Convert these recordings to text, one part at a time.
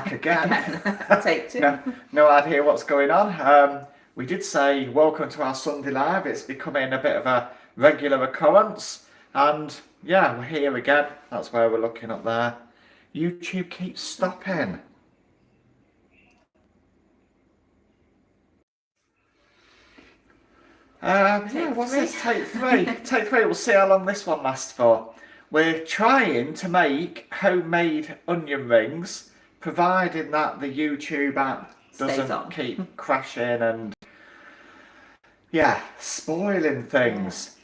back again. Take two. No idea what's going on. We did say welcome to our Sunday Live. It's becoming a bit of a regular occurrence. And yeah, we're here again. That's where we're looking up there. YouTube keeps stopping. Yeah, what's this? Take three. Take three. We'll see how long this one lasts for. We're trying to make homemade onion rings, providing that the YouTube app doesn't keep crashing and spoiling things.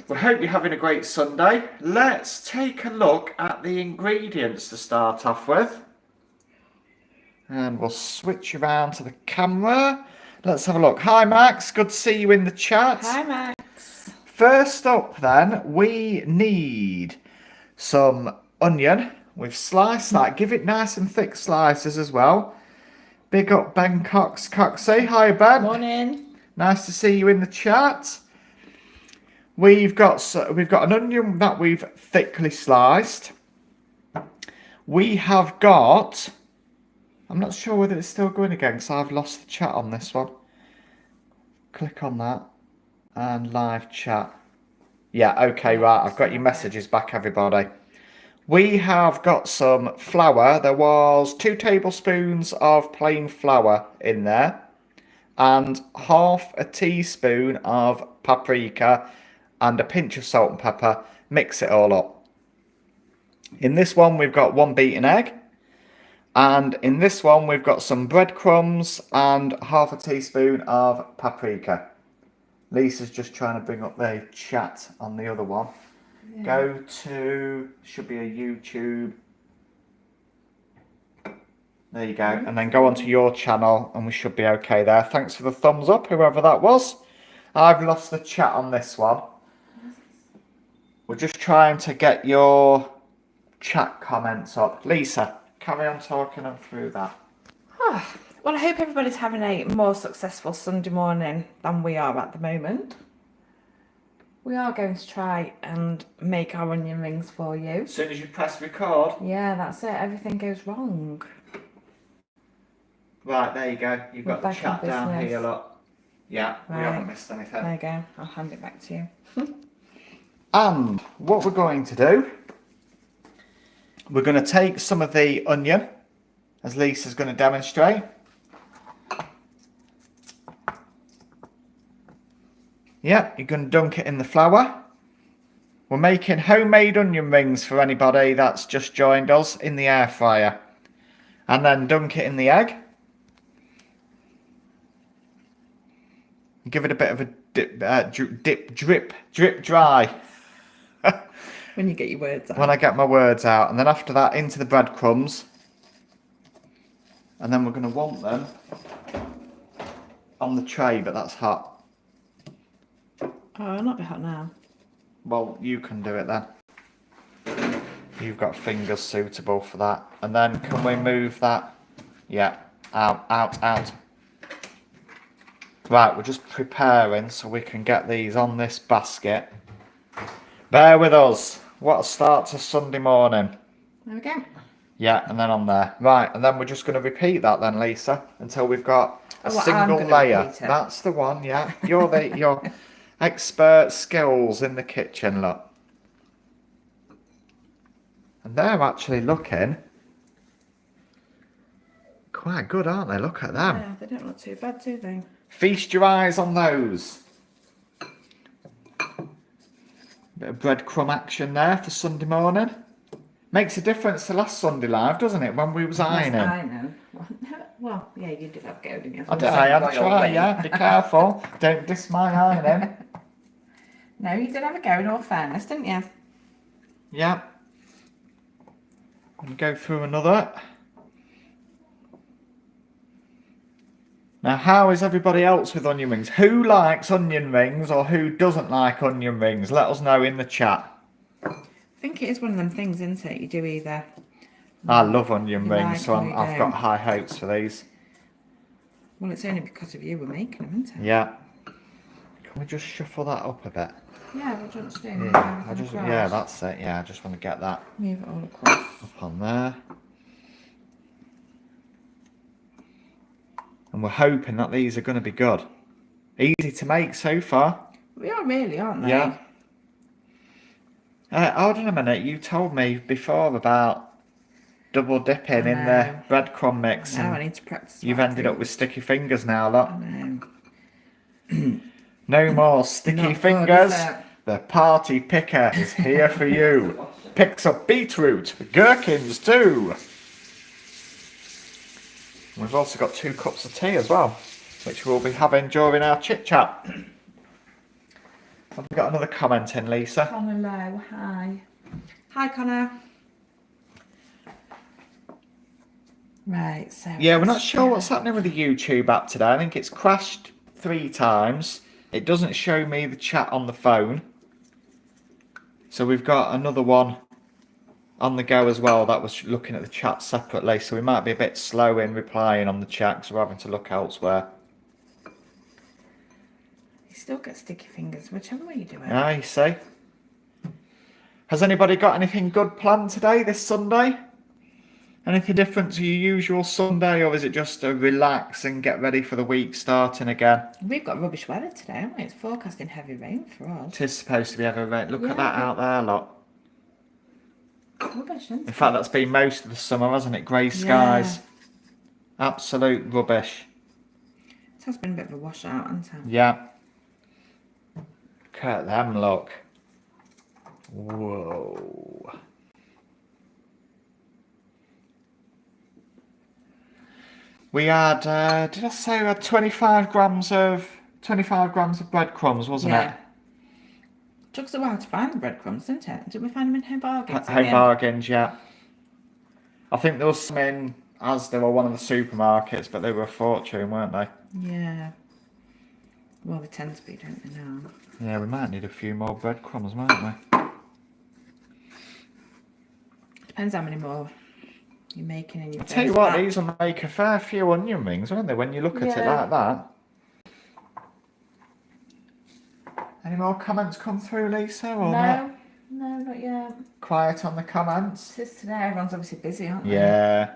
We hope you're having a great Sunday. Let's take a look at the ingredients to start off with. And we'll switch around to the camera. Let's have a look. Hi Max, good to see you in the chat. Hi Max. First up then, we need some onion. We've sliced that. Give it nice and thick slices as well. Big up Ben Coxey. Hi Ben. Morning. Nice to see you in the chat. We've got an onion that we've thickly sliced. We have got, I'm not sure whether it's still going again because I've lost the chat on this one. Click on that and live chat. Yeah, okay, right. I've got your messages back, everybody. We have got some flour. There was 2 tablespoons of plain flour in there and half a teaspoon of paprika and a pinch of salt and pepper. Mix it all up. In this one, we've got 1 beaten egg. And in this one, we've got some breadcrumbs and half a teaspoon of paprika. Lisa's just trying to bring up the chat on the other one. Yeah. Go to, should be a YouTube. There you go. And then go onto your channel and we should be okay there. Thanks for the thumbs up, whoever that was. I've lost the chat on this one. We're just trying to get your chat comments up. Lisa, carry on talking them through that. Well, I hope everybody's having a more successful Sunday morning than we are at the moment. We are going to try and make our onion rings for you. As soon as you press record. Yeah, that's it. Everything goes wrong. Right, there you go. You've got the chat down here, look. Yeah, right. We haven't missed anything. There you go. I'll hand it back to you. And what we're going to do, we're going to take some of the onion, as Lisa's going to demonstrate. Yep, you're going to dunk it in the flour. We're making homemade onion rings for anybody that's just joined us in the air fryer. And then dunk it in the egg. Give it a bit of a drip dry. When you get your words out. When I get my words out. And then after that, into the breadcrumbs. And then we're going to want them on the tray, but that's hot. Oh, not be hot now. Well, you can do it then. You've got fingers suitable for that. And then can we move that? Yeah, out. Right, we're just preparing so we can get these on this basket. Bear with us. What a start to Sunday morning. There we go. Yeah, and then on there. Right, and then we're just going to repeat that then, Lisa, until we've got a single layer. That's the one, yeah. You're your expert skills in the kitchen, look. And they're actually looking quite good, aren't they? Look at them. Yeah, they don't look too bad, do they? Feast your eyes on those. Bit of breadcrumb action there for Sunday morning. Makes a difference to last Sunday Live, doesn't it? When we was ironing. Well, yeah, you did have a go, didn't you? I had a try, yeah. Be careful. Don't diss my ironing. No, you did have a go in all fairness, didn't you? Yeah. And go through another. Now, how is everybody else with onion rings? Who likes onion rings or who doesn't like onion rings? Let us know in the chat. I think it is one of them things, isn't it? You do either. I love onion rings, so I've got high hopes for these. Well, it's only because of you we're making them, isn't it? Yeah. Can we just shuffle that up a bit? Yeah, what do you want to do? Yeah, that's it. Yeah, I just want to get that move it all across. up on there. And we're hoping that these are going to be good. Easy to make so far. We are really, aren't they? Yeah. Hold on a minute. You told me before about double dipping in the breadcrumb mix. Now I need to practice. You've ended up with sticky fingers now, look. I know. No more sticky fingers. The party picker is here for you. Picks up beetroot, gherkins too. We've also got 2 cups of tea as well, which we'll be having during our chit chat. Have we got another comment in, Lisa? Connor Lowe, hi. Hi, Connor. Right, so... Yeah, we're not sure what's happening with the YouTube app today. I think it's crashed 3 times. It doesn't show me the chat on the phone. So we've got another one on the go as well that was looking at the chat separately. So we might be a bit slow in replying on the chat because we're having to look elsewhere. You still get sticky fingers, whichever way you do it. Ah, you see. Has anybody got anything good planned today, this Sunday? Anything different to your usual Sunday, or is it just a relax and get ready for the week starting again? We've got rubbish weather today, haven't we? It's forecasting heavy rain for us. It is supposed to be heavy rain. Look at that out there, look. Rubbish, isn't it? In fact, that's been most of the summer, hasn't it? Grey skies. Absolute rubbish. It has been a bit of a washout, hasn't it? Yeah. Look at them, look. Whoa. We had, did I say we had 25 grams of breadcrumbs, wasn't it? Took us a while to find the breadcrumbs, didn't it? Didn't we find them in Home Bargains? Home Bargains, yeah. I think there was some in Asda or one of the supermarkets, but they were a fortune, weren't they? Yeah. Well, they tend to be, don't they now? Yeah, we might need a few more breadcrumbs, mightn't we? Depends how many more you're making in your I'll tell you what, these will make a fair few onion rings, won't they, when you look at it like that? Any more comments come through, Lisa, or not? No, not yet. Quiet on the comments? It is today. Everyone's obviously busy, aren't they? Yeah.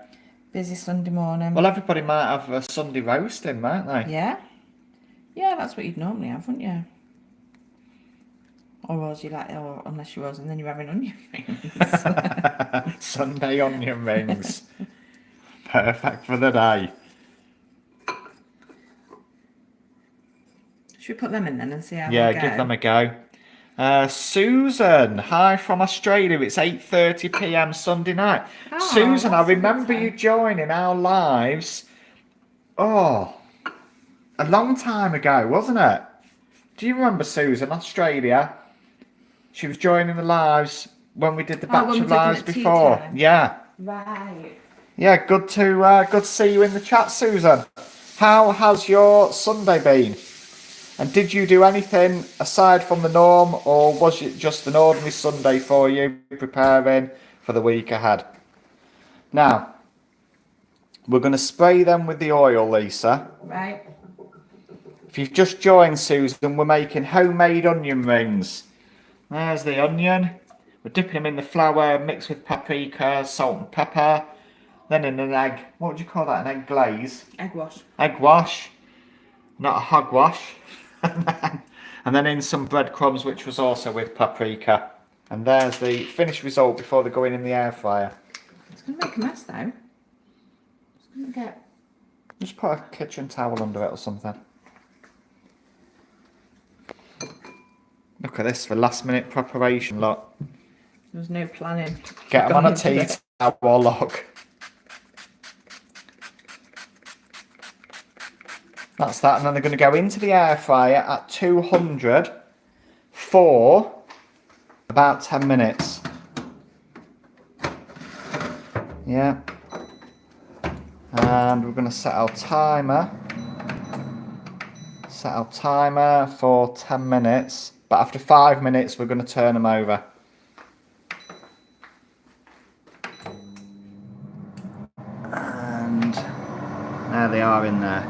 Busy Sunday morning. Well, everybody might have a Sunday roasting, might they? Yeah. Yeah, that's what you'd normally have, wouldn't you? Or was you like, or unless you was, and then you're having onion rings. Sunday onion rings. Perfect for the day. Should we put them in then and see how Yeah, they go? give them a go. Susan, hi from Australia. It's 8:30 p.m. Sunday night. Oh, Susan, I that's a good remember time. you joining our lives. Oh, a long time ago, wasn't it? Do you remember Susan, Australia? She was joining the lives when we did the batch when we of did them lives at tea before. time. Yeah. Right. Yeah, good to see you in the chat, Susan. How has your Sunday been? And did you do anything aside from the norm, or was it just an ordinary Sunday for you, preparing for the week ahead? Now, we're going to spray them with the oil, Lisa. Right. If you've just joined, Susan, we're making homemade onion rings. There's the onion. We're dipping them in the flour, mixed with paprika, salt and pepper. Then in an egg, what would you call that, an egg glaze? Egg wash. Egg wash, not a hog wash. And then in some breadcrumbs, which was also with paprika. And there's the finished result before they're going in the air fryer. It's going to make a mess though. It's going to get... Just put a kitchen towel under it or something. Look at this for last minute preparation, look. There's no planning. Get them on a tea towel, look. That's that, and then they're going to go into the air fryer at 200 for about 10 minutes. Yeah. And we're going to set our timer. Set our timer for 10 minutes. But after 5 minutes, we're going to turn them over. And there they are in there.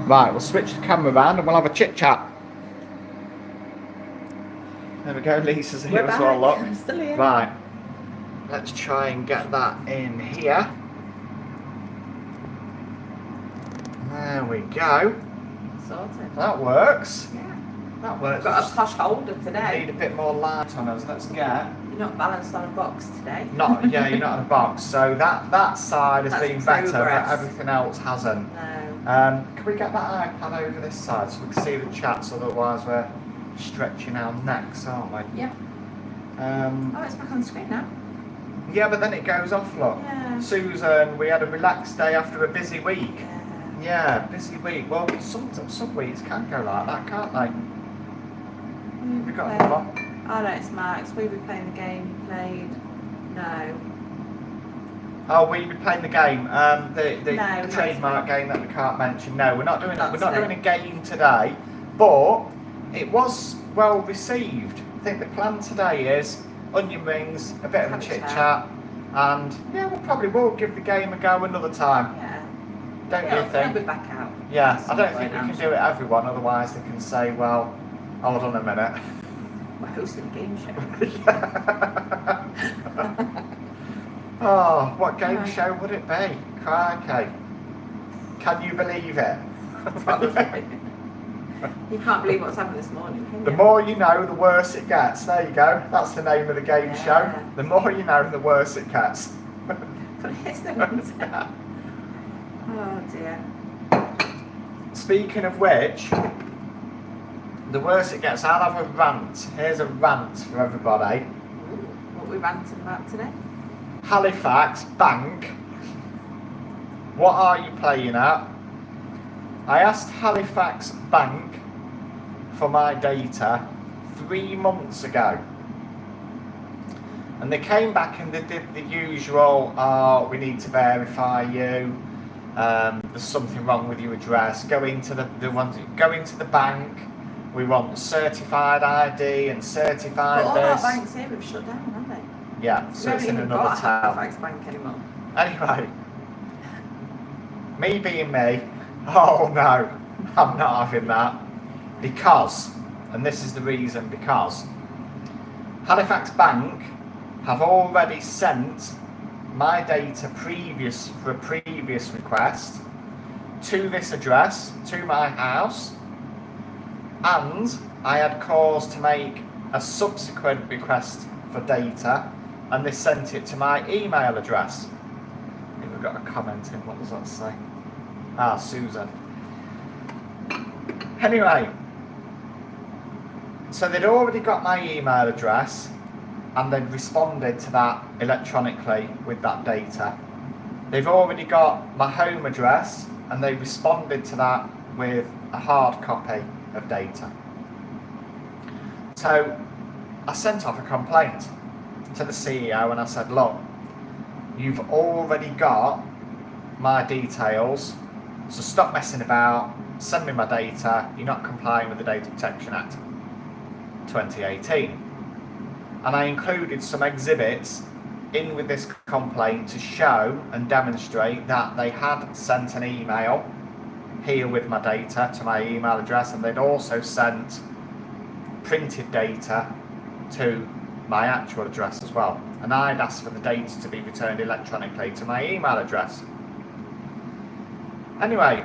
Right, we'll switch the camera around and we'll have a chit chat. There we go, Lisa's here as well, look. I'm still here. Right, let's try and get that in here. There we go. Sorted. That works. Yeah. That works. Got a posh holder today. Need a bit more light on us. Let's get. You're not balanced on a box today. You're not in a box. So that side has been better, but everything else hasn't. No. Can we get that iPad over this side so we can see the chats? Otherwise, we're stretching our necks, aren't we? Yep. Oh, it's back on the screen now. Yeah, but then it goes off. Look, Yeah. Susan, we had a relaxed day after a busy week. Yeah. Yeah, busy week. Well, some weeks can go like that, can't they? We got a lot. Oh no, it's Max. We were playing the game you played. No. Oh, we be playing the game, the No, trademark game that we can't mention. No, we're not doing Not we're not today. doing a game today, but it was well received. I think the plan today is onion rings, a bit of a Have a chit chat. chat, and yeah, we'll probably will give the game a go another time. Yeah. Don't Yeah, you think? We'll be back out. Yeah, I don't think we can do it everyone, otherwise they can say, well, hold on a minute. We're hosting a game show. Oh, what game Right. show would it be? Crikey. Can you believe it? Probably. You can't believe what's happened this morning, can you? The more you know, the worse it gets. There you go. That's the name of the game Yeah. show. The more you know, the worse it gets. But it's the winter. Oh dear. Speaking of which, the worse it gets, I'll have a rant. Here's a rant for everybody. Ooh, what are we ranting about today? Halifax Bank. What are you playing at? I asked Halifax Bank for my data 3 months ago. And they came back and they did the usual, we need to verify you. There's something wrong with your address. Go into the bank. We want certified ID and certified But all this. our banks here have shut down, haven't they? Yeah, so We it's don't in even another got a town. Halifax Bank anymore. Anyway, me being me, oh no, I'm not having that. Because, and this is the reason, because Halifax Bank have already sent my data for a previous request to this address, to my house, and I had cause to make a subsequent request for data, and they sent it to my email address. I think we've got a comment in. What does that say? Susan. Anyway, so they'd already got my email address, and they'd responded to that electronically with that data. They've already got my home address, and they responded to that with a hard copy of data. So I sent off a complaint to the CEO and I said, look, you've already got my details, so stop messing about, send me my data, you're not complying with the Data Protection Act 2018. And I included some exhibits in with this complaint to show and demonstrate that they had sent an email here with my data to my email address, and they'd also sent printed data to my actual address as well. And I'd asked for the data to be returned electronically to my email address. Anyway,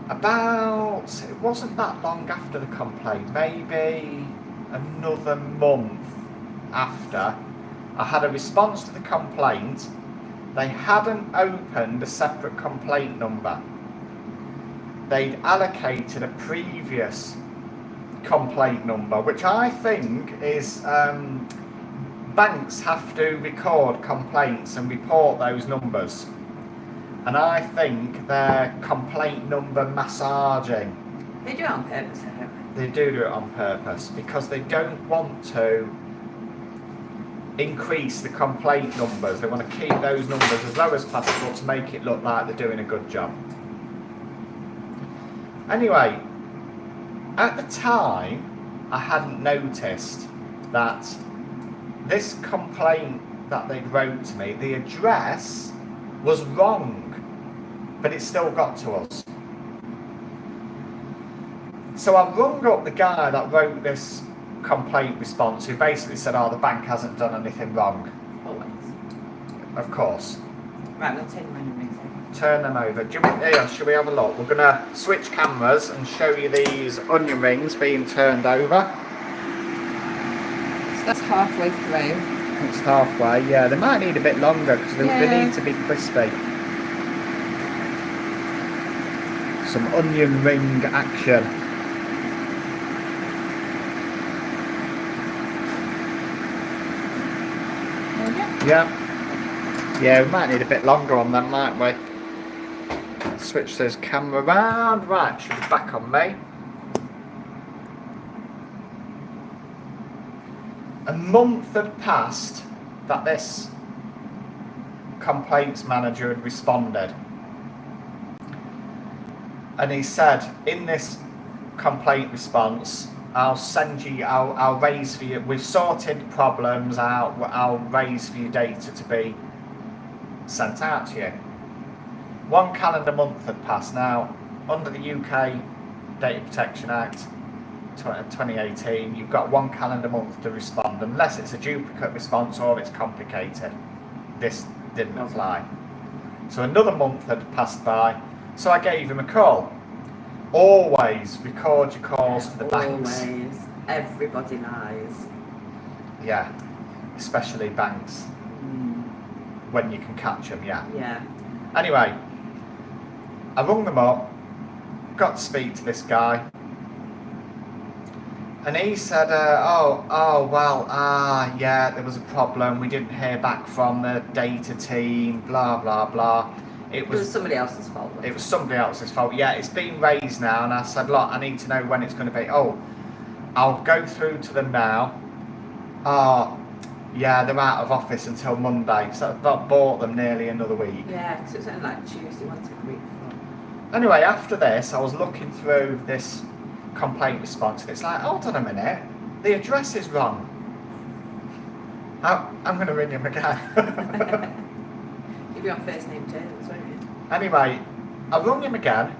it wasn't that long after the complaint, maybe another month after, I had a response to the complaint. They hadn't opened a separate complaint number. They'd allocated a previous complaint number, which I think is banks have to record complaints and report those numbers, and I think they're complaint number massaging. They do it on purpose, don't they? They do it on purpose because they don't want to increase the complaint numbers. They want to keep those numbers as low as possible to make it look like they're doing a good job. Anyway, at the time, I hadn't noticed that this complaint that they wrote to me, the address was wrong, but it still got to us. So I rung up the guy that wrote this complaint response, who basically said, the bank hasn't done anything wrong. Always. Of course. Right, we'll take my onion rings in. turn them over. Shall we have a look? We're going to switch cameras and show you these onion rings being turned over. So that's halfway through. It's halfway, yeah. They might need a bit longer because they need to be crispy. Some onion ring action. Yeah. Yeah, we might need a bit longer on them, might we? Switch this camera around. Right, should be back on me. A month had passed that this complaints manager had responded. And he said, in this complaint response, I'll raise for you, we've sorted problems out, I'll raise for your data to be sent out to you. 1 calendar month had passed. Now, under the UK Data Protection Act 2018, you've got 1 calendar month to respond, unless it's a duplicate response or it's complicated. This didn't apply. So another month had passed by, so I gave him a call. Always record your calls to the banks. Always. Everybody lies. Yeah, especially banks. When you can catch them, yeah. Yeah. Anyway, I rung them up, got to speak to this guy, and he said, yeah, there was a problem, we didn't hear back from the data team, blah, blah, blah. It was somebody else's fault. It was somebody else's fault. Yeah, it's been raised now, and I said, look, I need to know when it's going to be. Oh, I'll go through to them now. Yeah, they're out of office until Monday, so that bought them nearly another week. Yeah, because it was only like Tuesday, once a week before. Anyway, after this, I was looking through this complaint response, and it's like, hold on a minute, the address is wrong. I'm going to ring him again. You'll be on first name terms, won't you? Anyway, I rung him again,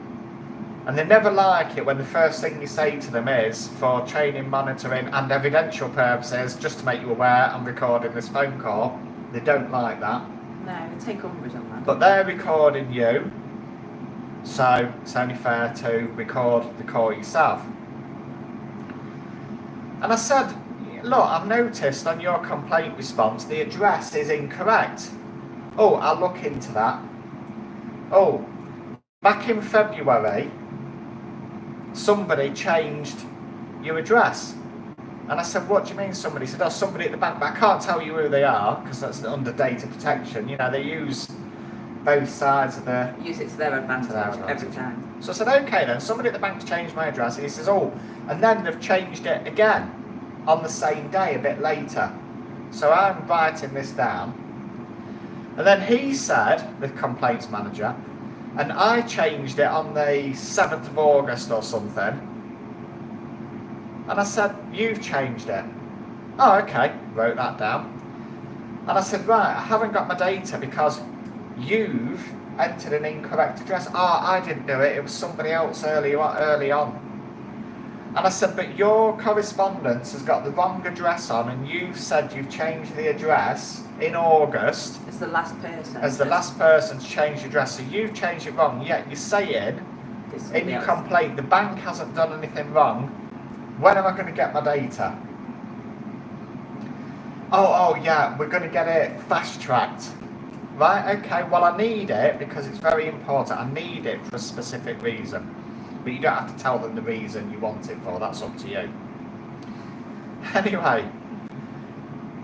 and they never like it when the first thing you say to them is, for training, monitoring and evidential purposes, just to make you aware, I'm recording this phone call. They don't like that. No, they take umbrage on that. But they're recording you, so it's only fair to record the call yourself. And I said, look, I've noticed on your complaint response the address is incorrect. Oh, I'll look into that. Oh, back in February, somebody changed your address. And I said, what do you mean somebody? He said, oh, somebody at the bank, but I can't tell you who they are because that's under data protection. You know, they use both sides of the... Use it to their advantage every time. So I said, okay then, somebody at the bank's changed my address. And he says, oh, and then they've changed it again on the same day, a bit later. So I'm writing this down. And then he said, the complaints manager, and I changed it on the 7th of August or something. And I said, you've changed it. Oh, okay, wrote that down. And I said, right, I haven't got my data because you've entered an incorrect address. Oh, I didn't do it, it was somebody else early on. And I said, but your correspondence has got the wrong address on, and you've said you've changed the address in August. As the last person. As the last person to change the address. So you've changed it wrong, yet you're saying in your complaint the bank hasn't done anything wrong. When am I going to get my data? Oh yeah, we're going to get it fast-tracked. Right, okay, well I need it because it's very important. I need it for a specific reason. But you don't have to tell them the reason you want it for, that's up to you. Anyway,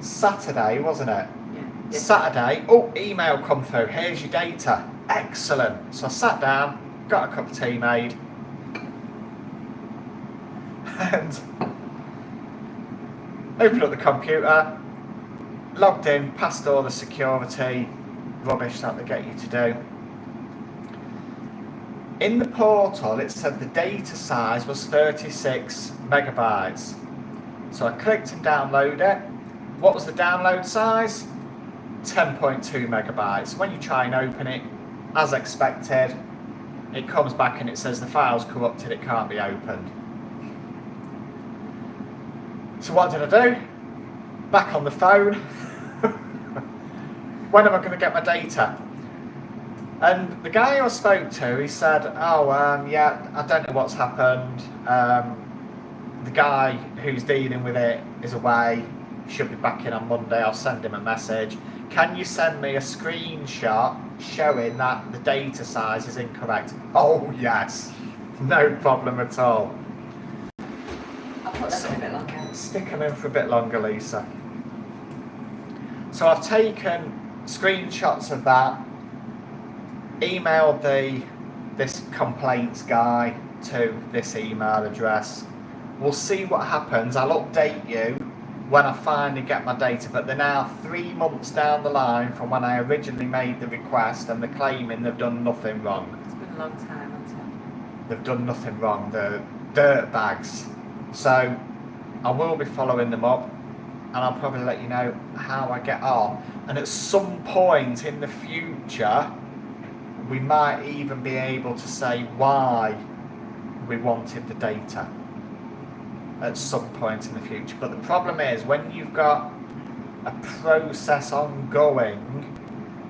Saturday, wasn't it? Yeah. Saturday, oh, email come through, here's your data. Excellent. So I sat down, got a cup of tea made, and opened up the computer, logged in, passed all the security rubbish that they get you to do. In the portal, it said the data size was 36 megabytes. So I clicked and download it. What was the download size? 10.2 megabytes. When you try and open it, as expected, it comes back and it says the file's corrupted, it can't be opened. So what did I do? Back on the phone. When am I going to get my data? And the guy I spoke to, he said, "Oh, yeah, I don't know what's happened. The guy who's dealing with it is away. Should be back in on Monday. I'll send him a message. Can you send me a screenshot showing that the data size is incorrect?" Oh yes, no problem at all. I'll put that in a bit longer. Stick them in for a bit longer, Lisa. So I've taken screenshots of that, emailed this complaints guy to this email address. We'll see what happens. I'll update you when I finally get my data, but they're now 3 months down the line from when I originally made the request, and they're claiming they've done nothing wrong. It's been a long time, hasn't it? They've done nothing wrong. They're dirt bags. So I will be following them up, and I'll probably let you know how I get on. And at some point in the future, we might even be able to say why we wanted the data at some point in the future. But the problem is, when you've got a process ongoing,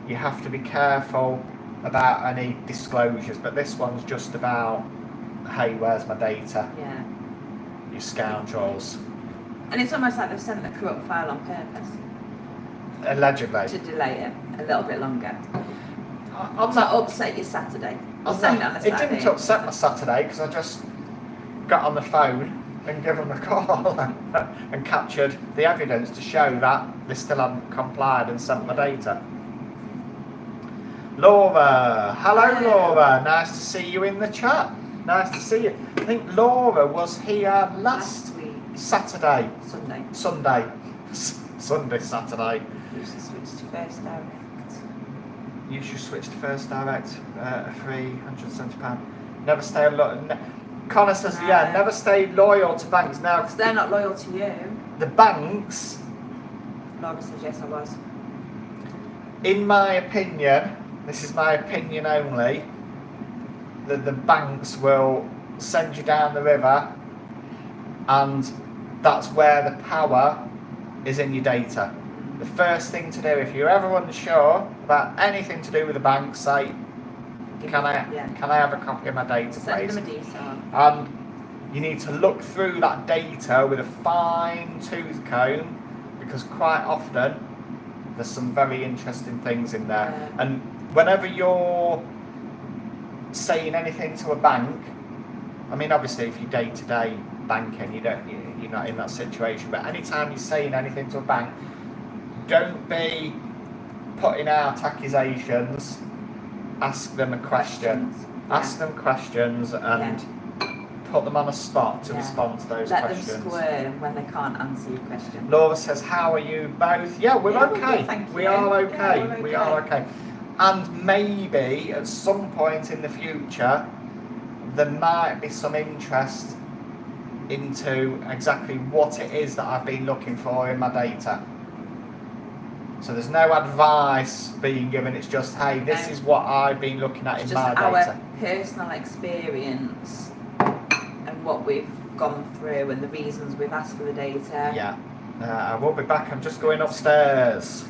you have to be careful about any disclosures. But this one's just about, hey, where's my data, Yeah. you scoundrels. And it's almost like they've sent the corrupt file on purpose Allegedly. to delay it a little bit longer. On To that, upset your Saturday. We'll send it on a it Saturday. didn't upset my Saturday because I just got on the phone and given them a call and captured the evidence to show that they still hadn't complied and sent my data. Laura, hello Hello. Laura, nice to see you in the chat. Nice to see you. I think Laura was here last week. Saturday, Sunday. Sunday, Sunday, Saturday. You should switch to First Direct. You should switch to First Direct, £370. Never stay Connor says, No. yeah, never stay loyal to banks. Now, Because they're not loyal to you. the banks, Laura says yes, I was. in my opinion, this is my opinion only, that the banks will send you down the river, and that's where the power is in your data. The first thing to do, if you're ever unsure about anything to do with the bank, say, can I have a copy of my data, Send please? them a detail. And you need to look through that data with a fine tooth comb, because quite often there's some very interesting things in there. Yeah. And whenever you're saying anything to a bank, I mean, obviously if you're day-to-day banking, you're not in that situation, but anytime you're saying anything to a bank, don't be putting out accusations. Ask them a question. Questions. Ask them questions and put them on a spot to respond to those Let questions. them squirm when they can't answer your question. Laura says, how are you both? Yeah, we're Yeah, we're okay. good, thank We you. are okay. Yeah, we're We okay. are okay. And maybe at some point in the future, there might be some interest into exactly what it is that I've been looking for in my data. So there's no advice being given, it's just, hey, this is what I've been looking at It's in just my our data. personal experience and what we've gone through and the reasons we've asked for the data. Yeah. I will be back. I'm just going upstairs.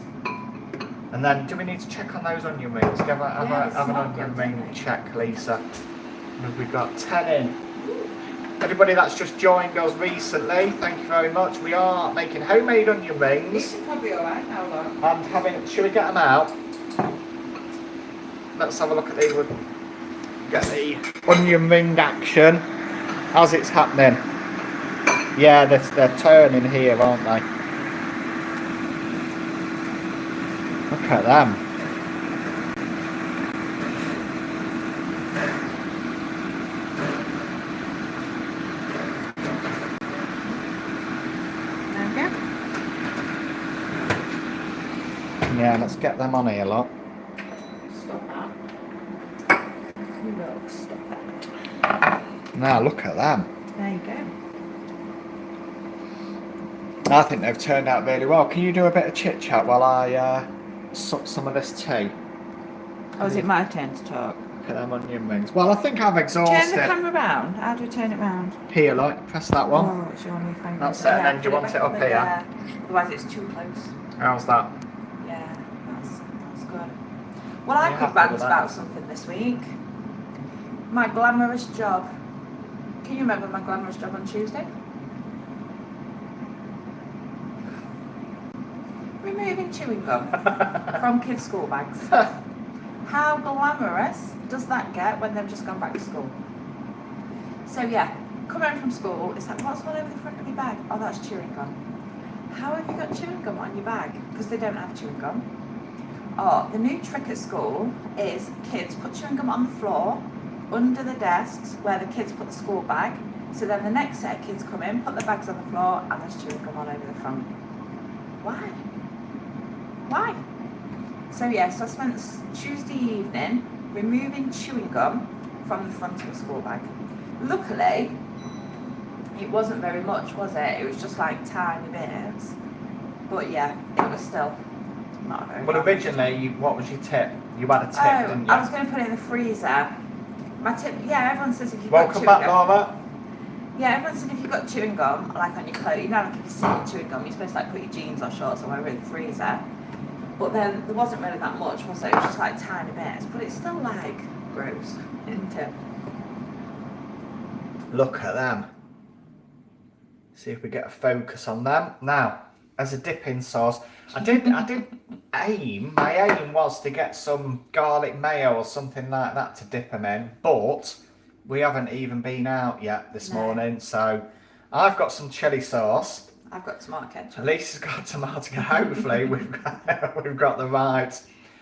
And then, do we need to check on those onion rings? Have an onion ring check, Lisa. We've got 10 in. Everybody that's just joined us recently, thank you very much. We are making homemade onion rings. This is probably alright now, Laura. And should we get them out? Let's have a look at these. We'll get the onion ring action as it's happening. Yeah, they're turning here, aren't they? Look at them. There we go. Yeah, let's get them on here, lot. Stop that. We will stop it. Now look at them. There you go. I think they've turned out really well. Can you do a bit of chit chat while I suck some of this tea? Oh, is it my turn to talk? Look at them onion rings. Well, I think I've Turn exhausted. the camera round. How do we turn it round? Here, like, press that one. Oh, it's your new favourite. That's it, and then do you put want back it up there. here? Otherwise it's too close. How's that? Yeah, that's good. Well, I You could happy rant with that? about something this week. My glamorous job. Can you remember my glamorous job on Tuesday? Removing chewing gum from kids' school bags. How glamorous does that get when they've just gone back to school? So yeah, come home from school, it's like, what's all over the front of your bag? Oh, that's chewing gum. How have you got chewing gum on your bag? Because they don't have chewing gum. Oh, the new trick at school is kids put chewing gum on the floor, under the desks where the kids put the school bag. So then the next set of kids come in, put their bags on the floor, and there's chewing gum all over the front. Why? Why? So yeah, so I spent Tuesday evening removing chewing gum from the front of the school bag. Luckily, it wasn't very much, was it? It was just like tiny bits. But yeah, it was still not very But bad. originally, what was your tip? You had a tip, Oh, didn't you? I was going to put it in the freezer. My tip, yeah, everyone says if you've Welcome got back, chewing gum. Laura. Yeah, everyone said if you've got chewing gum, like on your clothes, you know, like if you're sitting chewing gum, you're supposed to like put your jeans or shorts or whatever in the freezer. But then there wasn't really that much, was it? It was just like tiny bits, but it's still like gross, isn't it? Look at them. See if we get a focus on them. Now, as a dipping sauce, I did aim, my aim was to get some garlic mayo or something like that to dip them in, but we haven't even been out yet this No. morning, so I've got some chilli sauce. I've got tomato ketchup. Lisa's got tomato ketchup. Hopefully we've got the right.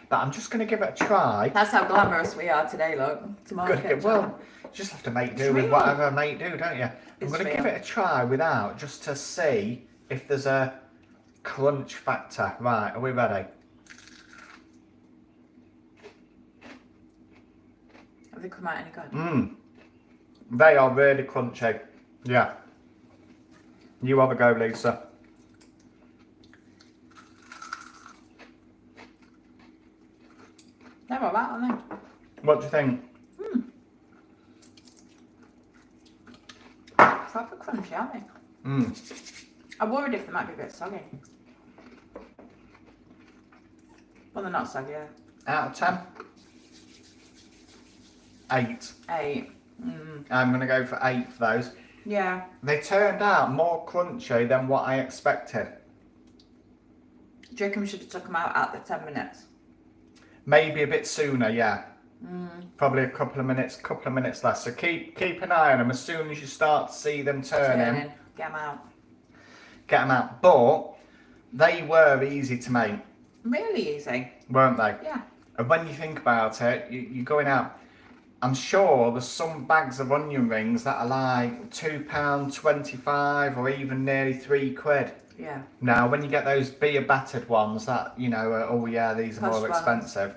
But I'm just going to give it a try. That's how glamorous we are today, look. Tomato ketchup. Well, you just have to make do It's with real. whatever I make do, don't you? I'm It's going to real. give it a try without, just to see if there's a crunch factor. Right, are we ready? Have they come out any good? Mmm. They are really crunchy. Yeah. You have a go, Lisa. They're alright, aren't they? What do you think? Proper crunchy, aren't they? Mmm. I worried if they might be a bit soggy. Well, they're not soggy, yeah. Out of 10? 8. 8. I'm going to go for 8 for those. Yeah. They turned out more crunchy than what I expected. Do you reckon we should have took them out at the 10 minutes? Maybe a bit sooner, yeah. Probably a couple of minutes less. So keep an eye on them. As soon as you start to see them turning, Get them out. get them out. But they were easy to make, Really easy. weren't they? Yeah. And when you think about it, you're going out. I'm sure there's some bags of onion rings that are like £2.25 or even nearly £3. Yeah. Now, when you get those beer battered ones that, you know, oh yeah, these are Posh more ones. expensive.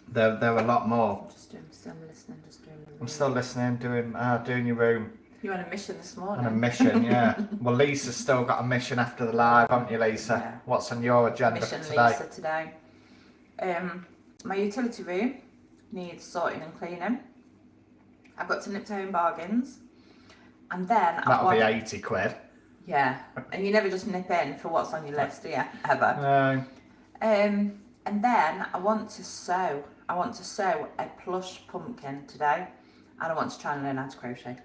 They're a lot more. Still listening, just doing the I'm still listening, doing your room. You on a mission this On morning? a mission, yeah. Well, Lisa's still got a mission after the live, haven't you, Lisa? Yeah. What's on your agenda Mission for today? Lisa today. My utility room needs sorting and cleaning. I've got to nip to Home Bargains. And then That'll be £80. Yeah. And you never just nip in for what's on your list, do you? Ever. No. And then I want to sew. I want to sew a plush pumpkin today. And I want to try and learn how to crochet.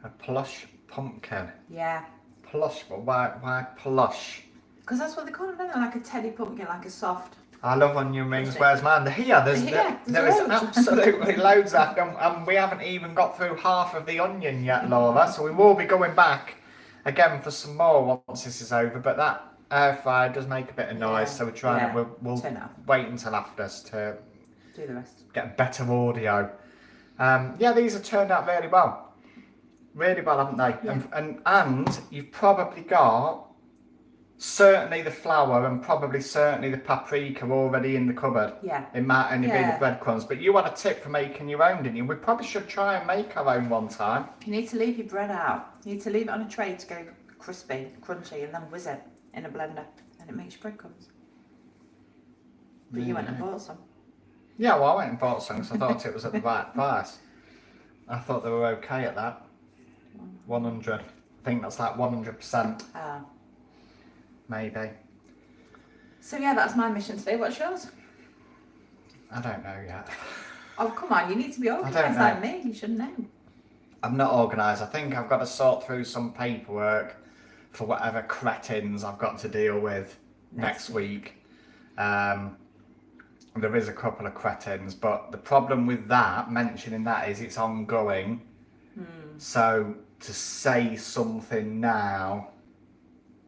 A plush pumpkin. Yeah. Plush, but why plush? Because that's what they call them, don't they? Like a teddy pumpkin, like a soft. I love onion rings. Plushie. Where's mine? Here, There's there is loads. absolutely loads left, and we haven't even got through half of the onion yet, Laura. So we will be going back again for some more once this is over. But that air fryer does make a bit of noise, Yeah. so we're trying Yeah. to we'll Turn it off. wait until after us to Do the rest. get better audio. Yeah, these have turned out really well. Really well, haven't they? Yeah. And you've probably got certainly the flour and probably certainly the paprika already in the cupboard. Yeah. It might only be the Yeah. breadcrumbs. But you had a tip for making your own, didn't you? We probably should try and make our own one time. You need to leave your bread out. You need to leave it on a tray to go crispy, crunchy, and then whiz it in a blender. And it makes your breadcrumbs. But you went and bought some. Yeah, well, I went and bought some because I thought it was at the right price. I thought they were okay at that. 100. I think that's like 100%, Ah. maybe. So yeah, that's my mission today. What's yours? I don't know yet. Oh, come on, you need to be organised know. like me. You should know. I'm not organised. I think I've got to sort through some paperwork for whatever cretins I've got to deal with next week. There is a couple of cretins, but the problem with that, mentioning that, is it's ongoing. So to say something now,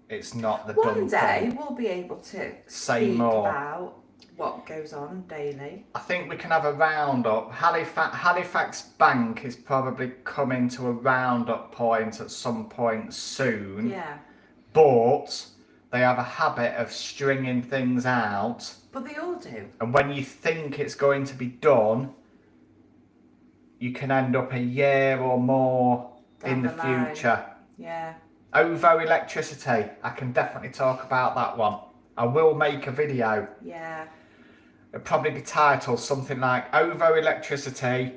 it's not the One done day thing. we'll be able to Say speak more. about what goes on daily. I think we can have a roundup. Halifax Bank is probably coming to a roundup point at some point soon. Yeah. But they have a habit of stringing things out. But they all do. And when you think it's going to be done, you can end up a year or more in the future. Yeah. OVO electricity, I can definitely talk about that one. I will make a video. Yeah. It'll probably be titled something like OVO electricity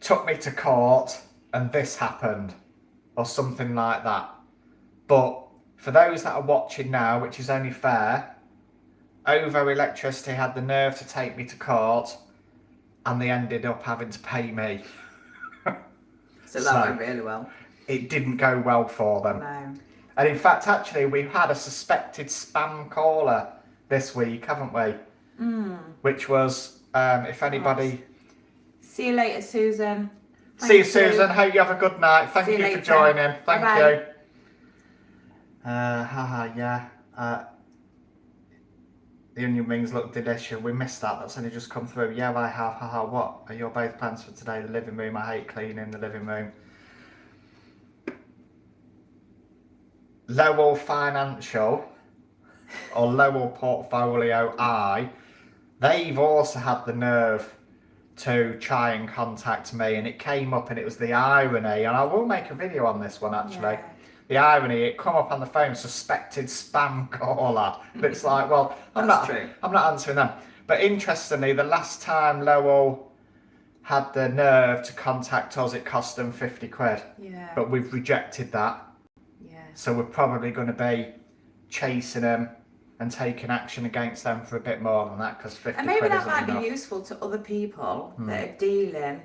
took me to court and this happened, or something like that. But for those that are watching now, which is only fair, OVO electricity had the nerve to take me to court and they ended up having to pay me. So that went really well. It didn't go well for them. No. And in fact, actually, we've had a suspected spam caller this week, haven't we? Which was, if anybody... See you later, Susan. See you, Susan. Hope you have a good night. Thank you for joining. Thank you. Yeah. The onion rings look delicious. We missed that. That's only just come through. Yeah, I have. Haha. What are your both plans for today? The living room. I hate cleaning the living room. Lowell Financial or Lowell Portfolio they've also had the nerve to try and contact me, and it came up and it was the irony, and I will make a video on this one actually. Yeah. The irony, it come up on the phone, suspected spam caller. It's like, well, I'm not answering them. But interestingly, the last time Lowell had the nerve to contact us, it cost them 50 quid. Yeah. But we've rejected that. Yeah. So we're probably going to be chasing them and taking action against them for a bit more than that, because 50 And maybe quid that isn't might enough. be useful to other people that are dealing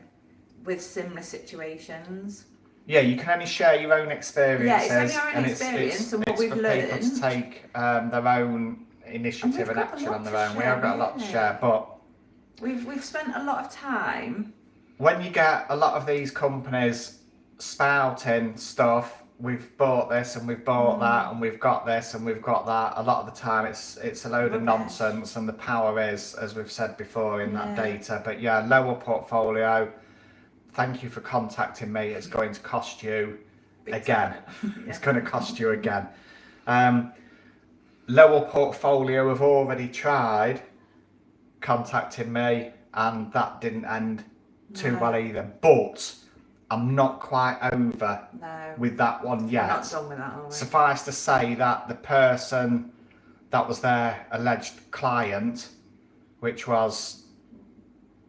with similar situations. Yeah, you can only share your own experiences. Yeah, it's only our own experience and what we've learned. It's for people to learned. take their own initiative and action on their own. We have got a lot to share, but we've spent a lot of time. When you get a lot of these companies spouting stuff, we've bought this and we've bought that and we've got this and we've got that, a lot of the time it's a load of nonsense, and the power is, as we've said before, in that data. But yeah, Lowell Portfolio, thank you for contacting me. It's going to cost you again. It's going to cost you again. Lowell Portfolio have already tried contacting me, and that didn't end too well either. But I'm not quite over with that one yet. We're not done with that, are we? Suffice to say that the person that was their alleged client, which was,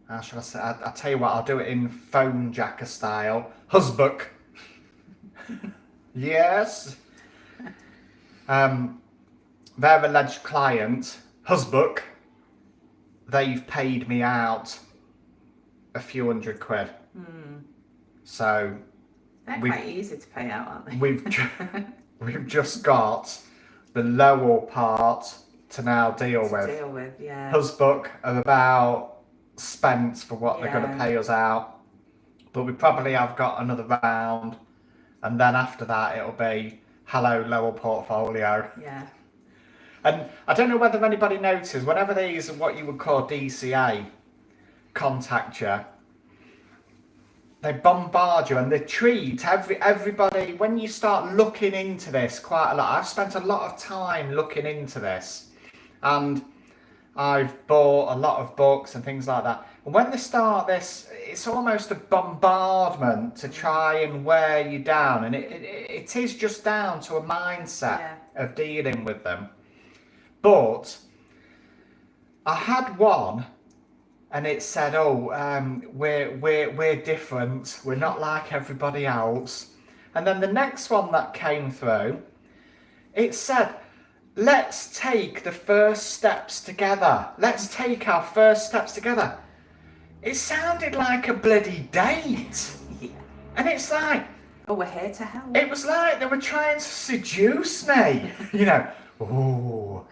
how shall I say? I'll tell you what, I'll do it in phone jacker style. Husband. Yes. Their alleged client, husband, they've paid me out a few hundred quid. So they're quite easy to pay out, aren't they? we've just got the Lowell part to now deal with. Yeah. Husband are about spent for what they're going to pay us out, but we probably have got another round, and then after that it'll be hello Lowell Portfolio. Yeah. And I don't know whether anybody notices, whenever these what you would call DCA contact you, they bombard you and they treat everybody. When you start looking into this quite a lot, I've spent a lot of time looking into this, and I've bought a lot of books and things like that. And when they start this, it's almost a bombardment to try and wear you down, and it is just down to a mindset of dealing with them. But I had one, and it said, "Oh, we're different. We're not like everybody else." And then the next one that came through, it said, let's take the first steps together. Let's take our first steps together. It sounded like a bloody date. Yeah. And it's like, Oh, we're here to help. it was like they were trying to seduce me. You know, oh,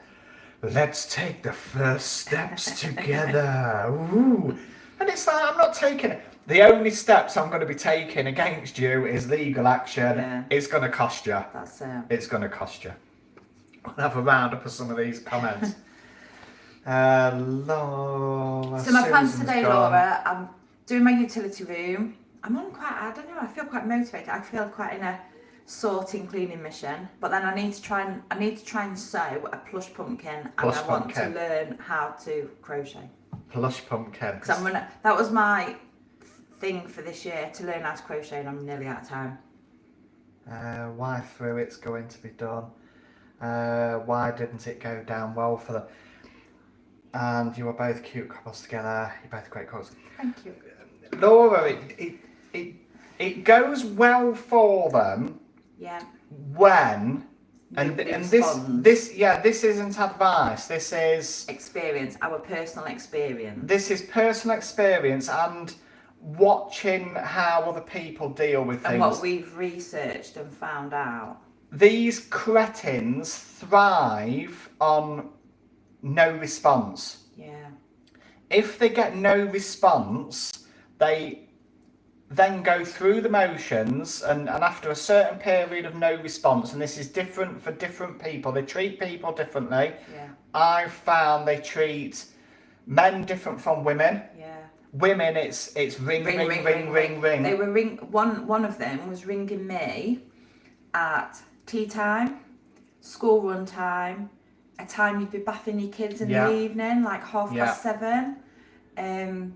let's take the first steps together. Ooh. And it's like, I'm not taking it. The only steps I'm going to be taking against you is legal action. Yeah. It's going to cost you. That's it. It's going to cost you. I'll have a roundup of some of these comments. Laura. So my plans Susan's today, gone. Laura, I'm doing my utility room. I'm on quite, I don't know, I feel quite motivated. I feel quite in a sorting, cleaning mission. But then I need to try and sew a plush pumpkin, Plush and I want pumpkin. to learn how to crochet. Plush pumpkin. Because that was my thing for this year, to learn how to crochet, and I'm nearly out of time. Why through it's going to be done? Why didn't it go down well for them? And you are both cute couples together. You're both great couples. Thank you. Laura, it goes well for them Yeah. when Nobody and responds. this isn't advice. This is Our personal experience. This is personal experience and watching how other people deal with things. And what we've researched and found out. These cretins thrive on no response. Yeah. If they get no response, they then go through the motions, and after a certain period of no response, and this is different for different people, they treat people differently. Yeah. I've found they treat men different from women. Yeah. Women, it's ring. They were one of them was ringing me at tea time, school run time, a time you'd be bathing your kids in the evening, like 7:30.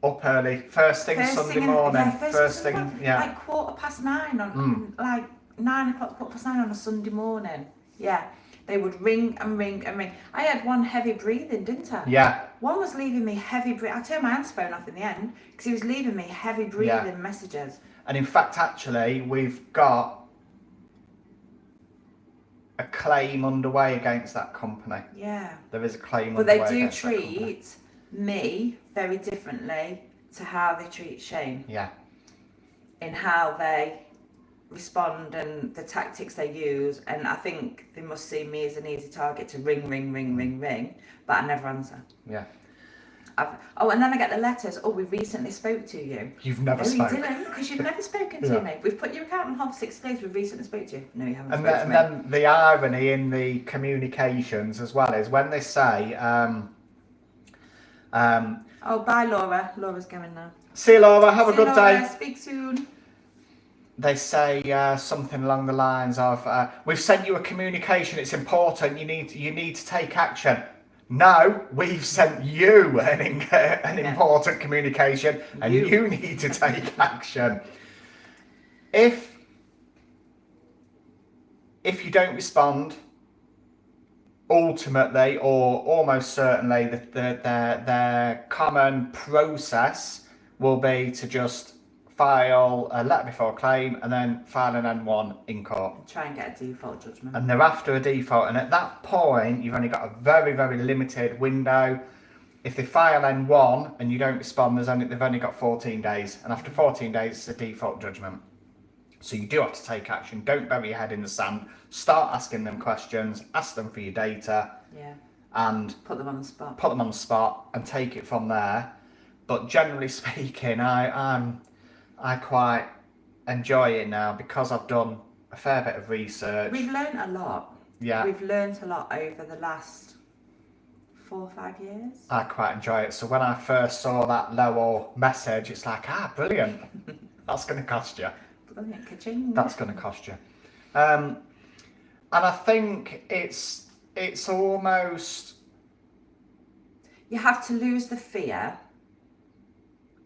Up early, first thing Sunday morning. First thing, like 9:15 on like 9 o'clock, 9:15 on a Sunday morning. Yeah. They would ring and ring and ring. I had one heavy breathing, didn't I? Yeah. One was leaving me heavy breathing. I turned my answer phone off in the end because he was leaving me heavy breathing messages. And in fact, actually, we've got a claim underway against that company. Yeah. There is a claim But underway they do against that company. treat me very differently to how they treat Shane. Yeah. In how they respond and the tactics they use, and I think they must see me as an easy target to ring, but I never answer. Yeah. And then I get the letters. Oh, we recently spoke to you. You've never No, spoken. you didn't, because you've never spoken to me. We've put your account on hold for 60 days. We've recently spoke to you. No, you haven't. And spoken then, to me. then the irony in the communications as well is when they say, Oh, bye, Laura. Laura's going now. see you, Laura, have a See you, good Laura. day. Speak soon. They say something along the lines of, we've sent you a communication, it's important, you need to take action. No, we've sent you an important communication, and you need to take action. If you don't respond, ultimately or almost certainly their common process will be to just file a letter before claim and then file an N1 in court. Try and get a default judgment. And they're after a default, and at that point you've only got a very, very limited window. If they file N1 and you don't respond, they've only got 14 days, and after 14 days it's a default judgment. So you do have to take action. Don't bury your head in the sand. Start asking them questions, ask them for your data, and put them on the spot. And take it from there. But generally speaking, I quite enjoy it now because I've done a fair bit of research. We've learned a lot. Yeah. We've learned a lot over the last 4 or 5 years. I quite enjoy it. So when I first saw that Lowell message, it's like, brilliant. That's going to cost you. Brilliant, ka-ching. That's going to cost you. And I think it's almost... You have to lose the fear.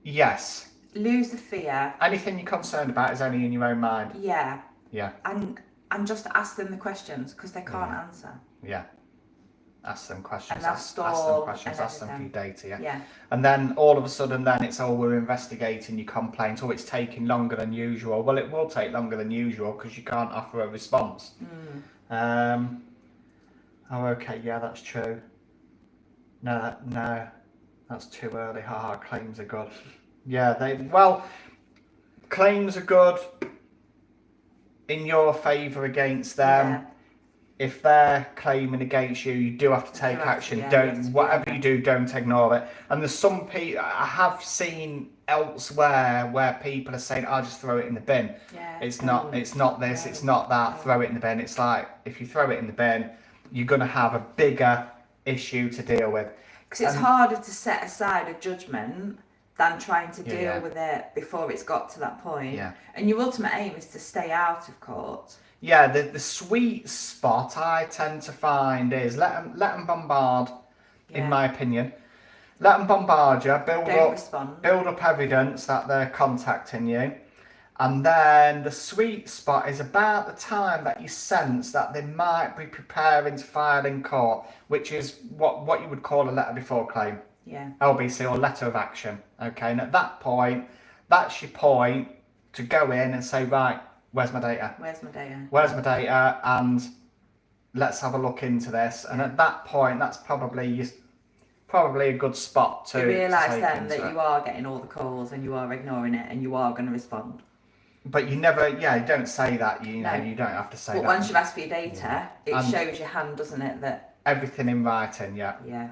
Yes. Lose the fear. Anything you're concerned about is only in your own mind. Yeah. Yeah. And just ask them the questions because they can't answer. Yeah. Ask them questions. And ask them questions. Ask them for your data. Yeah. And then all of a sudden, it's we're investigating your complaint. Oh, it's taking longer than usual. Well, it will take longer than usual because you can't offer a response. Oh, okay, yeah, that's true. No, no, that's too early. Haha, claims are good. Yeah, claims are good in your favour against them. Yeah. If they're claiming against you, you do have to take action. You have Don't, to be whatever on you it. do, don't ignore it. And there's some people I have seen elsewhere where people are saying, "I'll just throw it in the bin." Yeah. It's not this, No. it's not that. No. Throw it in the bin. It's like if you throw it in the bin, you're gonna have a bigger issue to deal with. Because it's harder to set aside a judgment than trying to deal Yeah. with it before it's got to that point. Yeah. And your ultimate aim is to stay out of court. Yeah, the sweet spot I tend to find is let them bombard. Yeah. In my opinion, let them bombard you, Don't respond. build up evidence that they're contacting you, and then the sweet spot is about the time that you sense that they might be preparing to file in court, which is what you would call a letter before claim. Yeah. LBC, or letter of action. Okay, and at that point, that's your point to go in and say, right, where's my data? Where's my data? Where's my data? And let's have a look into this. And at that point, that's probably a good spot to You realise take then into that it. you are getting all the calls and you are ignoring it and you are going to respond. But you never, you don't say that. You know, No. you don't have to say But that. once you've asked for your data, it And- shows your hand, doesn't it? That Everything in writing, yeah. yeah.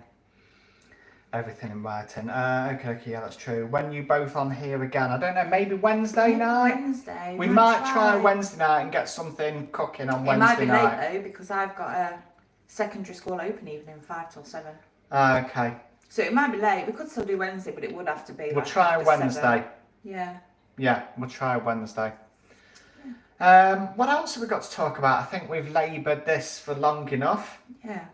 Everything in writing. Okay, yeah, that's true. When you both on here again, I don't know, maybe Wednesday night? Wednesday. We might try Wednesday night and get something cooking on It Wednesday might be night. late though because I've got a secondary school open evening 5 till 7. Okay. So it might be late. We could still do Wednesday, but it would have to be. We'll like try after Wednesday. 7. Yeah. Yeah, we'll try Wednesday. What else have we got to talk about? I think we've laboured this for long enough. Yeah.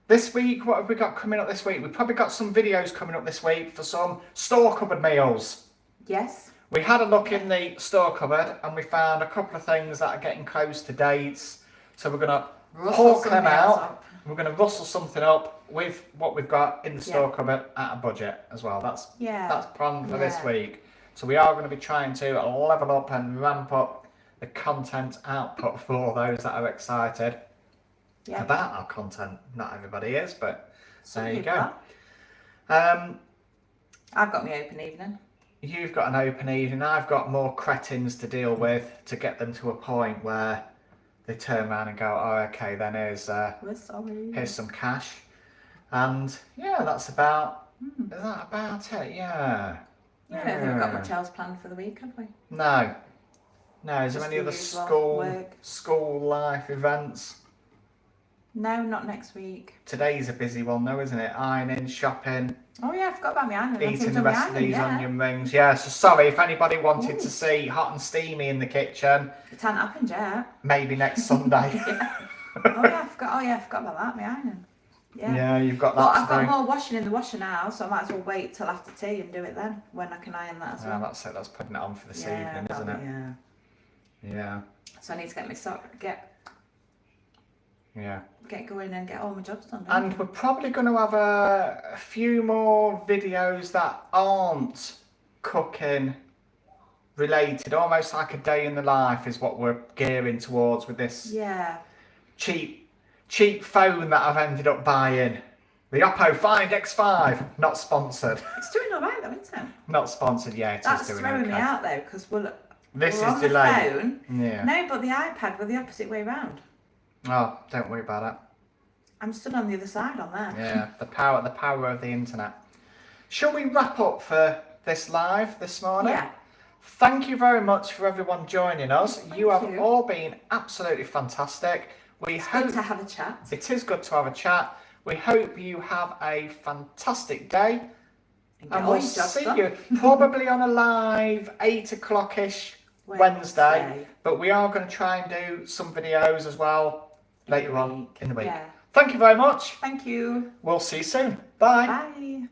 This week, what have we got coming up this week? We've probably got some videos coming up this week for some store cupboard meals. Yes. We had a look in the store cupboard and we found a couple of things that are getting close to dates. So we're going to hawk them out. We're going to rustle something up with what we've got in the store cupboard at a budget as well. That's planned for this week. So we are going to be trying to level up and ramp up the content output for all those that are excited about our content. Not everybody is, but there you go. I've got my open evening. You've got an open evening. I've got more cretins to deal with to get them to a point where they turn around and go, "Oh, okay, then here's some cash," and that's about. Is that about it? Yeah. I don't think we've got much else planned for the week, have we? No. Is there Just any the other usual school life events? No, not next week. Today's a busy one though, isn't it? Ironing, shopping, Oh yeah, I forgot about my ironing. eating the rest of these onion rings. Yeah, so sorry if anybody wanted to see hot and steamy in the kitchen. It hasn't happened yet. Maybe next Sunday. I forgot about that, my ironing. Yeah, you've got But that I've to got do. more washing in the washer now, so I might as well wait till after tea and do it then, when I can iron that as well. That's it. That's putting it on for this evening, isn't it? Yeah. So I need to get my get going and get all my jobs done. And we're probably going to have a few more videos that aren't cooking related, almost like a day in the life is what we're gearing towards with this cheap phone that I've ended up buying. The Oppo Find X5, not sponsored. It's doing all right though, isn't it? Not sponsored, yeah, it That's is doing throwing okay. me out though, because we're This on is the delayed. phone. Yeah. No, but the iPad were the opposite way round. Oh, don't worry about it. I'm stood on the other side on there. Yeah, the power of the internet. Shall we wrap up for this live this morning? Yeah. Thank you very much for everyone joining us. Thank you have you. all been absolutely fantastic. It's good to have a chat. It is good to have a chat. We hope you have a fantastic day. And we'll see you probably on a live 8 o'clock-ish Wednesday. But we are going to try and do some videos as well later on in the week. Yeah. Thank you very much. Thank you. We'll see you soon. Bye. Bye.